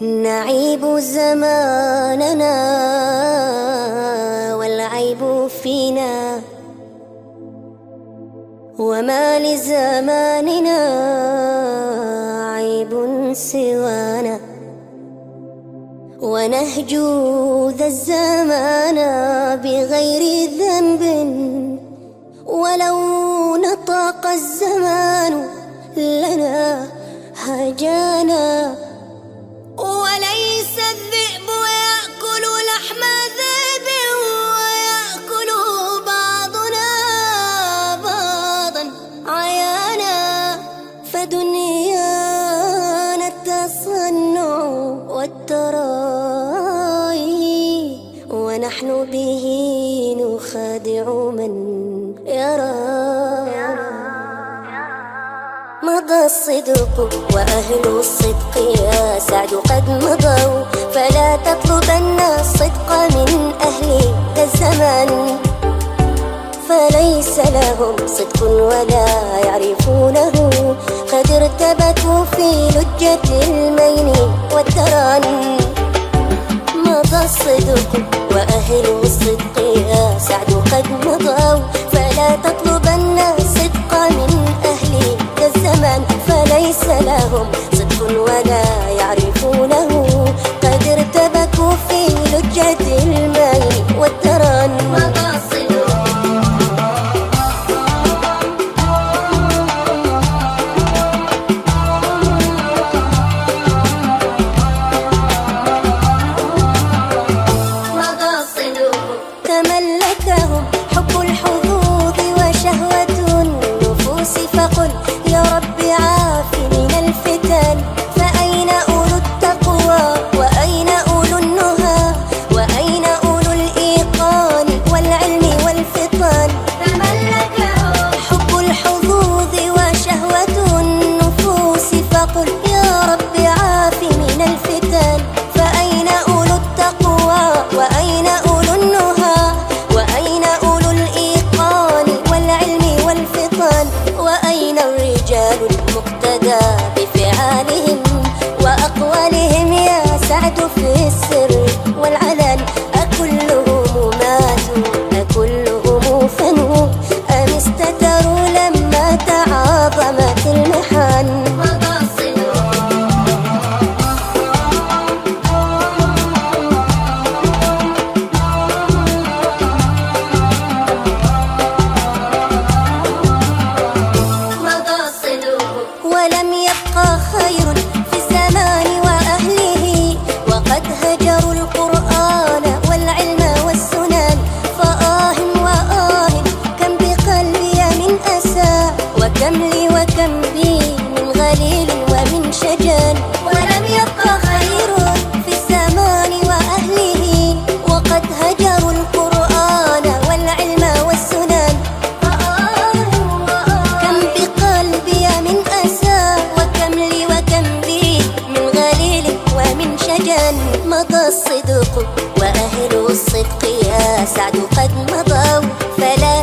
نعيب زماننا والعيب فينا، وما لزماننا عيب سوانا، ونهجو ذا الزمان بغير ذنب، ولو نطق الزمان لنا هجانا. وليس الذئب يأكل لحم ذئب، ويأكل بعضنا بعضا عيانا، فدنيانا التصنع والتراي، ونحن به نخادع من يرانا. مضى الصدق وأهل الصدق يا سعد قد مضوا، فلا تطلبن الصدق من أهل ذا الزمان، فليس لهم صدق ولا يعرفونه، قد ارتبكوا في لجة المين والدران. مضى الصدق وأهل الصدق يا سعد قد مضوا، فلا تطلبن الصدق من أهل ذا الزمان، فليس لهم صدق ولا يعرفونه، قد ارتبكوا في لجة المين والدران. مضى الصدق تملكهم حب الحظوظ وشهوة النفوس، فقل يا رب عاف من الفتن، فأين أولو التقوى وأين أولو النهى وأين أولو الإيقان والعلم والفطان. تملكهم حب الحظوظ وشهوة النفوس، فقل يا رب عاف من الفتن، فأين أولو التقوى وأين أولو النهى وأين أولو الإيقان والعلم والفطان، وأين الرجال المقتدى بفعالهم وأقوالهم يا سعد في السر والعلن، أكلهم ماتوا أكلهم فنوا، أم استتروا لما تعاظمت المحن. ولم يبقى خير في الزمان وأهله، وقد هجروا القرآن والعلم والسنن، فآه وآه كم بقلبي من أسى، وكم لي وكم بي من غليل ومن شجن. ولم يبقى خير في الزمان وأهله، وقد هجروا القرآن والعلم والسنن، كم بقلبي من أسى، وكم لي وكم بي من غليل ومن شجن. مضى الصدق وأهل الصدق يا سعد قد مضوا، فلا